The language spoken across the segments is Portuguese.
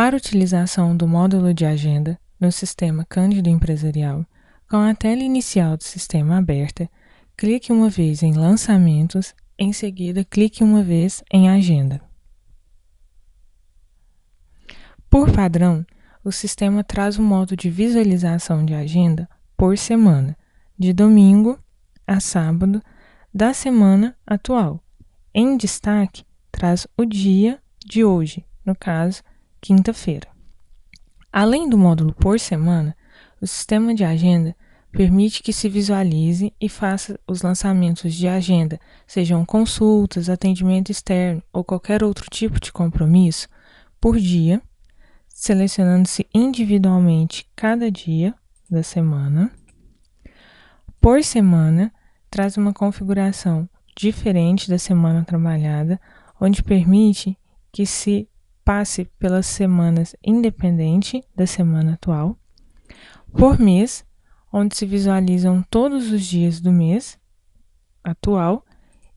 Para utilização do módulo de agenda no sistema Cândido Empresarial, com a tela inicial do sistema aberta, clique uma vez em Lançamentos, em seguida clique uma vez em Agenda. Por padrão, o sistema traz um modo de visualização de agenda por semana, de domingo a sábado da semana atual. Em destaque, traz o dia de hoje, no caso, quinta-feira. Além do módulo por semana, o sistema de agenda permite que se visualize e faça os lançamentos de agenda, sejam consultas, atendimento externo ou qualquer outro tipo de compromisso, por dia, selecionando-se individualmente cada dia da semana. Por semana, traz uma configuração diferente da semana trabalhada, onde permite que se passe pelas semanas independente da semana atual. Por mês, onde se visualizam todos os dias do mês atual,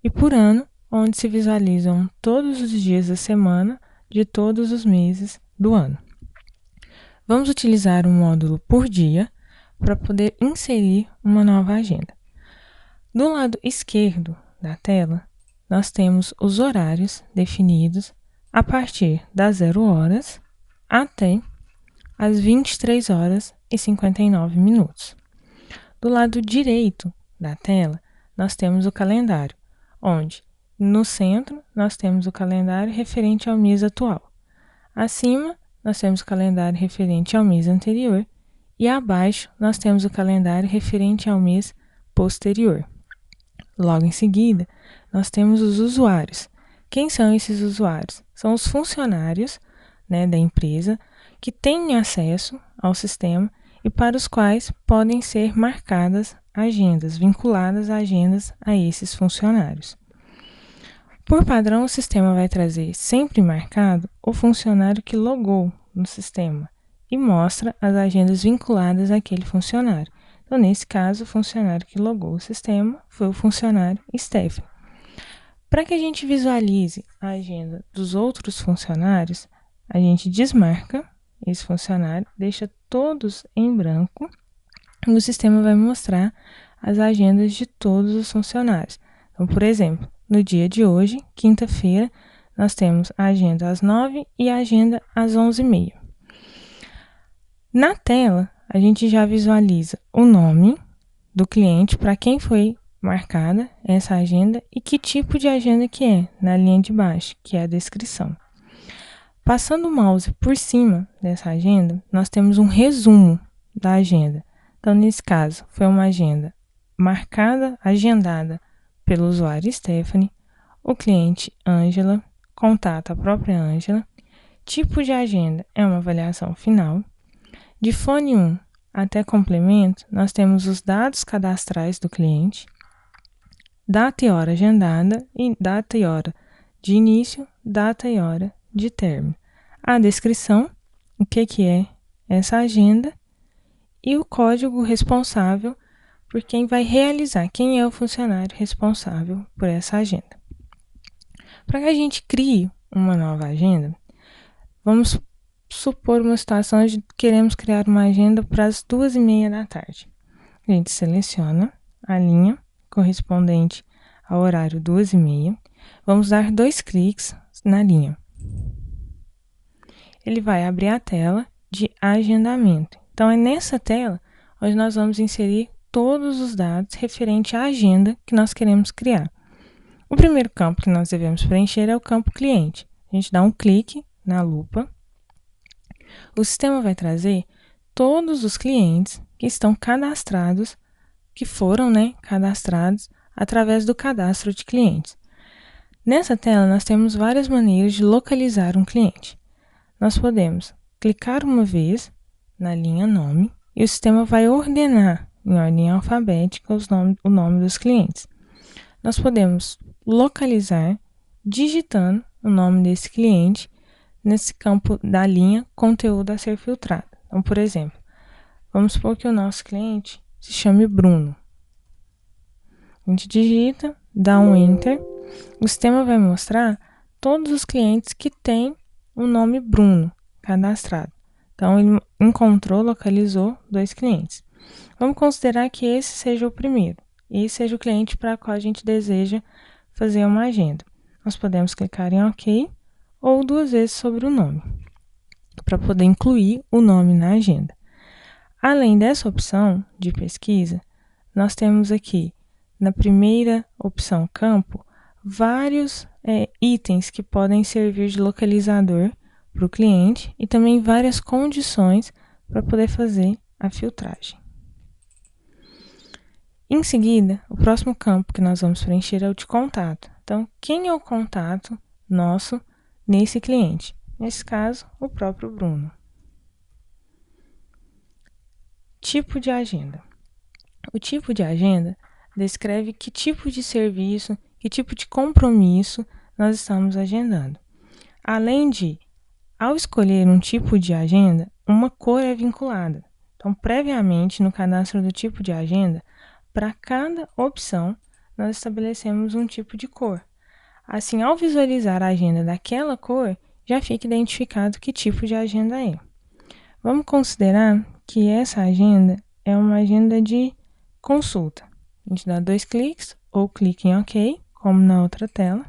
e por ano, onde se visualizam todos os dias da semana de todos os meses do ano. Vamos utilizar o módulo por dia para poder inserir uma nova agenda. Do lado esquerdo da tela, nós temos os horários definidos a partir das 0 horas até as 23 horas e 59 minutos. Do lado direito da tela, nós temos o calendário, onde no centro nós temos o calendário referente ao mês atual. Acima, nós temos o calendário referente ao mês anterior e abaixo nós temos o calendário referente ao mês posterior. Logo em seguida, nós temos os usuários. Quem são esses usuários? São os funcionários, da empresa que têm acesso ao sistema e para os quais podem ser marcadas agendas, vinculadas a agendas a esses funcionários. Por padrão, o sistema vai trazer sempre marcado o funcionário que logou no sistema e mostra as agendas vinculadas àquele funcionário. Então, nesse caso, o funcionário que logou o sistema foi o funcionário Stephanie. Para que a gente visualize a agenda dos outros funcionários, a gente desmarca esse funcionário, deixa todos em branco e o sistema vai mostrar as agendas de todos os funcionários. Então, por exemplo, no dia de hoje, quinta-feira, nós temos a agenda às 9 e a agenda às 11h30. Na tela, a gente já visualiza o nome do cliente, para quem foi marcada essa agenda e que tipo de agenda que é, na linha de baixo, que é a descrição. Passando o mouse por cima dessa agenda, nós temos um resumo da agenda. Então, nesse caso, foi uma agenda marcada, agendada pelo usuário Stephanie, o cliente Ângela, contato a própria Ângela, tipo de agenda é uma avaliação final. De fone 1 até complemento, nós temos os dados cadastrais do cliente, data e hora agendada e data e hora de início, data e hora de término. A descrição, o que é essa agenda e o código responsável por quem vai realizar, quem é o funcionário responsável por essa agenda. Para que a gente crie uma nova agenda, vamos supor uma situação onde queremos criar uma agenda para as 2h30 da tarde. A gente seleciona a linha correspondente ao horário 2h30. Vamos dar 2 cliques na linha. Ele vai abrir a tela de agendamento. Então, é nessa tela onde nós vamos inserir todos os dados referente à agenda que nós queremos criar. O primeiro campo que nós devemos preencher é o campo cliente. A gente dá um clique na lupa. O sistema vai trazer todos os clientes que estão cadastrados, que foram cadastrados através do cadastro de clientes. Nessa tela, nós temos várias maneiras de localizar um cliente. Nós podemos clicar uma vez na linha nome e o sistema vai ordenar em ordem alfabética o nome dos clientes. Nós podemos localizar digitando o nome desse cliente nesse campo da linha conteúdo a ser filtrado. Então, por exemplo, vamos supor que o nosso cliente se chame Bruno. A gente digita, dá um Enter, o sistema vai mostrar todos os clientes que têm o nome Bruno, cadastrado. Então, ele encontrou, localizou 2 clientes. Vamos considerar que esse seja o primeiro. Esse seja o cliente para o qual a gente deseja fazer uma agenda. Nós podemos clicar em OK ou 2 vezes sobre o nome, para poder incluir o nome na agenda. Além dessa opção de pesquisa, nós temos aqui, na primeira opção campo, vários itens que podem servir de localizador para o cliente e também várias condições para poder fazer a filtragem. Em seguida, o próximo campo que nós vamos preencher é o de contato. Então, quem é o contato nosso nesse cliente? Nesse caso, o próprio Bruno. Tipo de agenda. O tipo de agenda descreve que tipo de serviço, que tipo de compromisso nós estamos agendando. Além de, ao escolher um tipo de agenda, uma cor é vinculada. Então, previamente, no cadastro do tipo de agenda, para cada opção, nós estabelecemos um tipo de cor. Assim, ao visualizar a agenda daquela cor, já fica identificado que tipo de agenda é. Vamos considerar que essa agenda é uma agenda de consulta. A gente dá 2 cliques ou clique em OK, como na outra tela,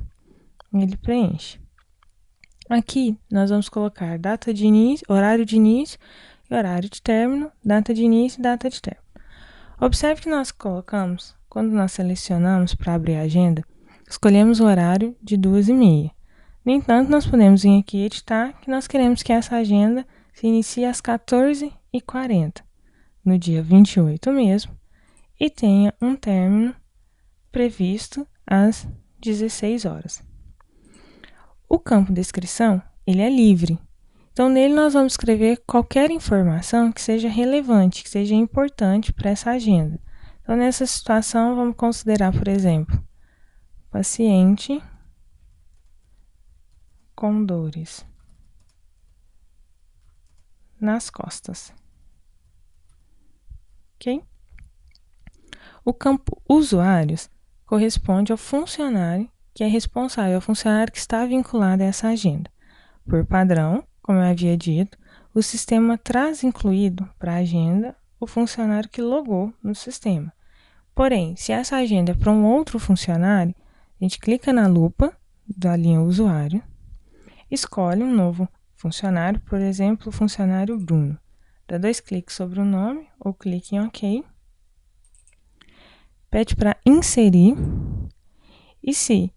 e ele preenche. Aqui, nós vamos colocar data de início, horário de início e horário de término, data de início e data de término. Observe que nós colocamos, quando nós selecionamos para abrir a agenda, escolhemos o horário de 2h30. No entanto, nós podemos vir aqui e editar que nós queremos que essa agenda se inicie às 14h40, no dia 28 mesmo, e tenha um término previsto às 16 horas. O campo descrição, ele é livre. Então, nele nós vamos escrever qualquer informação que seja relevante, que seja importante para essa agenda. Então, nessa situação, vamos considerar, por exemplo, paciente com dores nas costas. Ok? O campo usuários corresponde ao funcionário que é responsável, ao funcionário que está vinculado a essa agenda. Por padrão, como eu havia dito, o sistema traz incluído para a agenda o funcionário que logou no sistema. Porém, se essa agenda é para um outro funcionário, a gente clica na lupa da linha usuário, escolhe um novo funcionário, por exemplo, o funcionário Bruno. Dá 2 cliques sobre o nome ou clique em OK. Pede para inserir. E se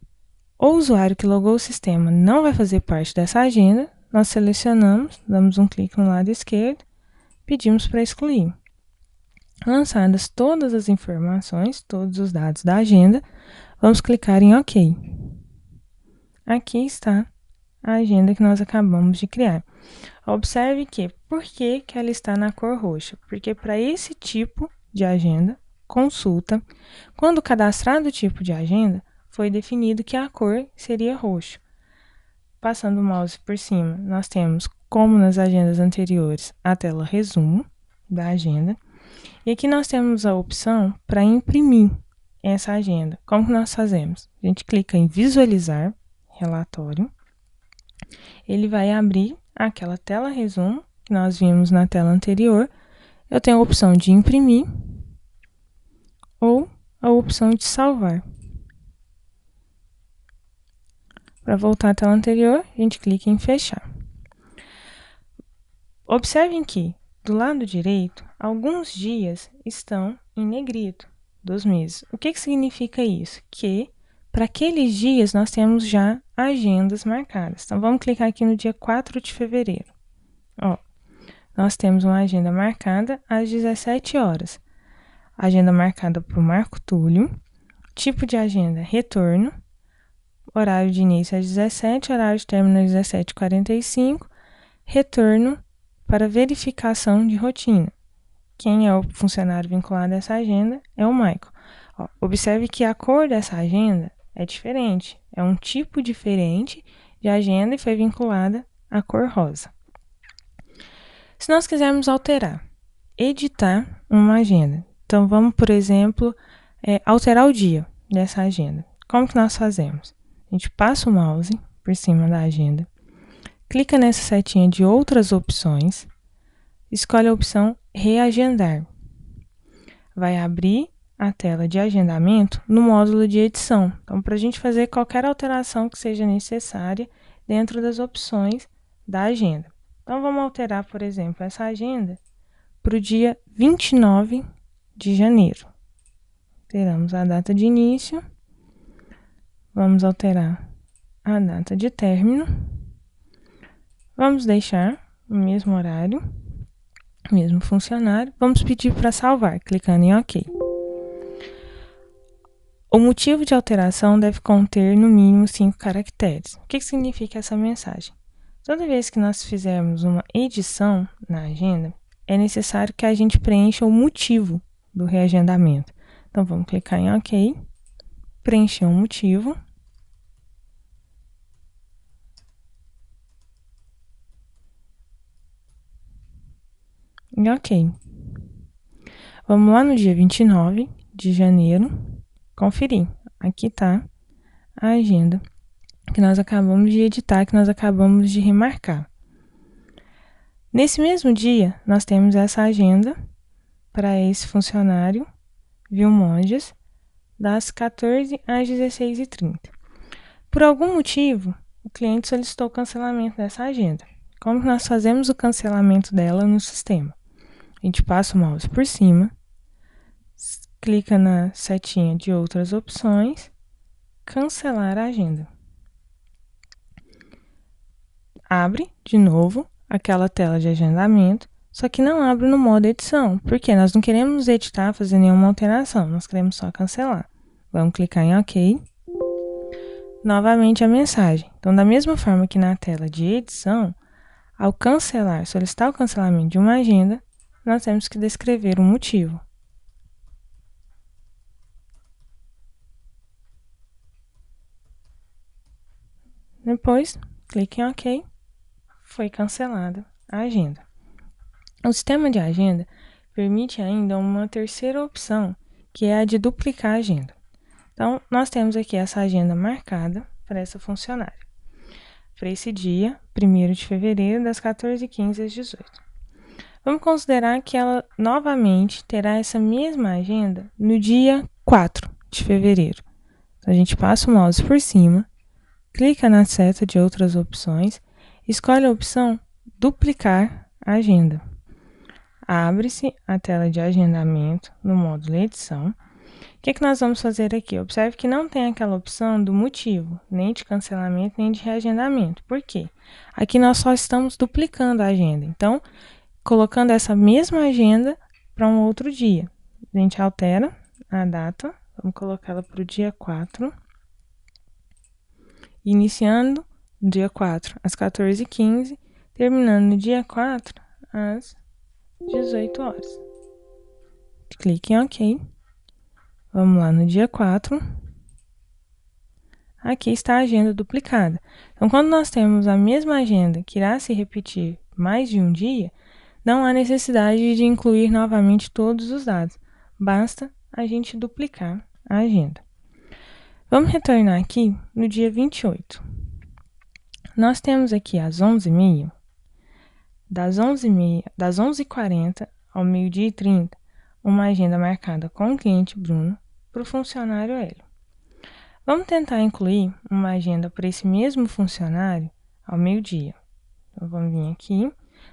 o usuário que logou o sistema não vai fazer parte dessa agenda, nós selecionamos, damos um clique no lado esquerdo, pedimos para excluir. Lançadas todas as informações, todos os dados da agenda, vamos clicar em OK. Aqui está a agenda que nós acabamos de criar. Observe que, por que ela está na cor roxa? Porque para esse tipo de agenda, consulta, quando cadastrado o tipo de agenda, foi definido que a cor seria roxo. Passando o mouse por cima, nós temos, como nas agendas anteriores, a tela resumo da agenda. E aqui nós temos a opção para imprimir essa agenda. Como que nós fazemos? A gente clica em visualizar relatório. Ele vai abrir aquela tela resumo que nós vimos na tela anterior. Eu tenho a opção de imprimir ou a opção de salvar. Para voltar à tela anterior, a gente clica em fechar. Observem que, do lado direito, alguns dias estão em negrito dos meses. O que significa isso? Que, para aqueles dias, nós temos já agendas marcadas. Então, vamos clicar aqui no dia 4 de fevereiro. Ó, nós temos uma agenda marcada às 17 horas. Agenda marcada por Marco Túlio. Tipo de agenda, retorno. Horário de início às 17, horário de término às 17h45, retorno para verificação de rotina. Quem é o funcionário vinculado a essa agenda é o Michael. Ó, observe que a cor dessa agenda é diferente, é um tipo diferente de agenda e foi vinculada à cor rosa. Se nós quisermos alterar, editar uma agenda, então vamos, por exemplo, alterar o dia dessa agenda. Como que nós fazemos? A gente passa o mouse por cima da agenda, clica nessa setinha de outras opções, escolhe a opção Reagendar. Vai abrir a tela de agendamento no módulo de edição. Então, para a gente fazer qualquer alteração que seja necessária dentro das opções da agenda. Então, vamos alterar, por exemplo, essa agenda para o dia 29 de janeiro. Alteramos a data de início. Vamos alterar a data de término. Vamos deixar o mesmo horário, mesmo funcionário. Vamos pedir para salvar, clicando em OK. O motivo de alteração deve conter no mínimo 5 caracteres. O que significa essa mensagem? Toda vez que nós fizermos uma edição na agenda, é necessário que a gente preencha o motivo do reagendamento. Então, vamos clicar em OK, preencher o motivo. E OK. Vamos lá no dia 29 de janeiro, conferir. Aqui está a agenda que nós acabamos de editar, que nós acabamos de remarcar. Nesse mesmo dia, nós temos essa agenda para esse funcionário, Vilmonges, das 14 às 16h30. Por algum motivo, o cliente solicitou o cancelamento dessa agenda. Como que nós fazemos o cancelamento dela no sistema? A gente passa o mouse por cima, clica na setinha de outras opções, cancelar a agenda. Abre, de novo, aquela tela de agendamento, só que não abre no modo edição, porque nós não queremos editar, fazer nenhuma alteração, nós queremos só cancelar. Vamos clicar em OK. Novamente a mensagem. Então, da mesma forma que na tela de edição, ao cancelar, solicitar o cancelamento de uma agenda, nós temos que descrever o motivo. Depois, clique em OK. Foi cancelada a agenda. O sistema de agenda permite ainda uma terceira opção, que é a de duplicar a agenda. Então, nós temos aqui essa agenda marcada para essa funcionária, para esse dia, 1º de fevereiro, das 14h15 às 18h. Vamos considerar que ela novamente terá essa mesma agenda no dia 4 de fevereiro. Então, a gente passa o mouse por cima, clica na seta de outras opções, escolhe a opção Duplicar a agenda. Abre-se a tela de agendamento no módulo Edição. O que nós vamos fazer aqui? Observe que não tem aquela opção do motivo, nem de cancelamento, nem de reagendamento. Por quê? Aqui nós só estamos duplicando a agenda. Então, colocando essa mesma agenda para um outro dia. A gente altera a data, vamos colocá-la para o dia 4. Iniciando no dia 4 às 14h15, terminando no dia 4 às 18h. Clique em OK. Vamos lá no dia 4. Aqui está a agenda duplicada. Então, quando nós temos a mesma agenda que irá se repetir mais de um dia, não há necessidade de incluir novamente todos os dados. Basta a gente duplicar a agenda. Vamos retornar aqui no dia 28. Nós temos aqui às 11h30, das 11h40 ao 12h30, uma agenda marcada com o cliente Bruno para o funcionário Hélio. Vamos tentar incluir uma agenda para esse mesmo funcionário ao meio-dia. Então, vamos vir aqui.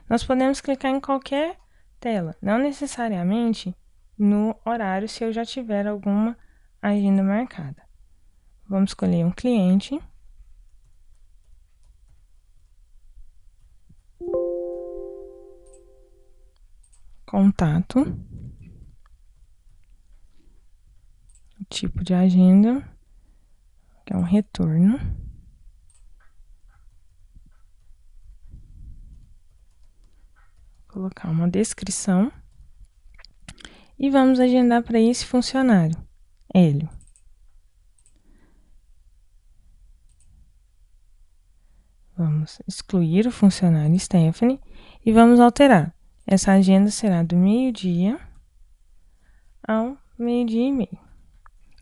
Nós podemos clicar em qualquer tela, não necessariamente no horário se eu já tiver alguma agenda marcada. Vamos escolher um cliente. Contato. O tipo de agenda, que é um retorno. Colocar uma descrição. E vamos agendar para esse funcionário, Hélio. Vamos excluir o funcionário Stephanie e vamos alterar. Essa agenda será do meio-dia ao 12h30.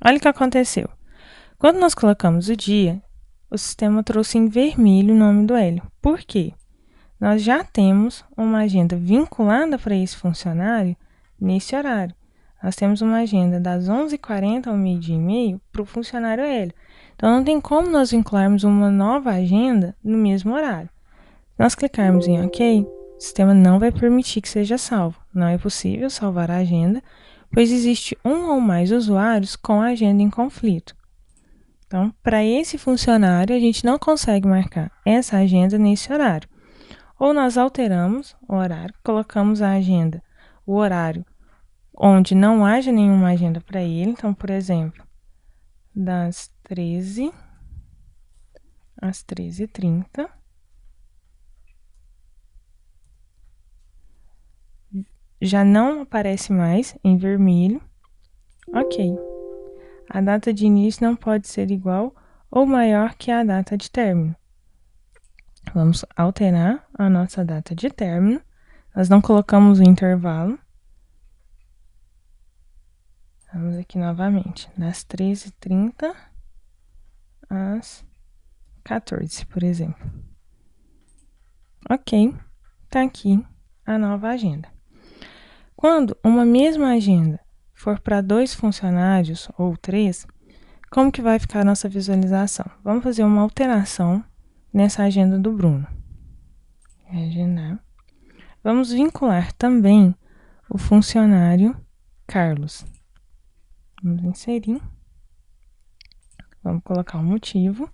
Olha o que aconteceu. Quando nós colocamos o dia, o sistema trouxe em vermelho o nome do Hélio. Por quê? Nós já temos uma agenda vinculada para esse funcionário nesse horário. Nós temos uma agenda das 11h40 ao 12h30 para o funcionário Hélio. Então, não tem como nós vincularmos uma nova agenda no mesmo horário. Se nós clicarmos em OK, o sistema não vai permitir que seja salvo. Não é possível salvar a agenda, pois existe um ou mais usuários com a agenda em conflito. Então, para esse funcionário, a gente não consegue marcar essa agenda nesse horário. Ou nós alteramos o horário, colocamos a agenda, o horário onde não haja nenhuma agenda para ele. Então, por exemplo, das 13 às 13h30. Já não aparece mais em vermelho. OK. A data de início não pode ser igual ou maior que a data de término. Vamos alterar a nossa data de término. Nós não colocamos o intervalo. Vamos aqui novamente, das 13h30 às 14h, por exemplo. OK, está aqui a nova agenda. Quando uma mesma agenda for para 2 funcionários ou 3, como que vai ficar a nossa visualização? Vamos fazer uma alteração nessa agenda do Bruno. Agendar. Vamos vincular também o funcionário Carlos. Vamos inserir. Vamos colocar um motivo.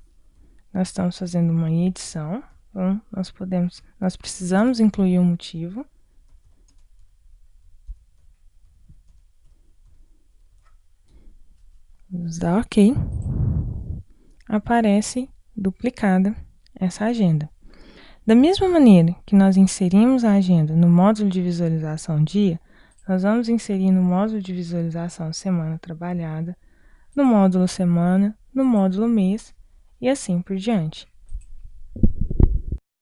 Nós estamos fazendo uma edição. Então, nós precisamos incluir um motivo. Vamos dar OK. Aparece duplicada essa agenda. Da mesma maneira que nós inserimos a agenda no módulo de visualização dia, nós vamos inserir no módulo de visualização semana trabalhada, no módulo semana, no módulo mês e assim por diante.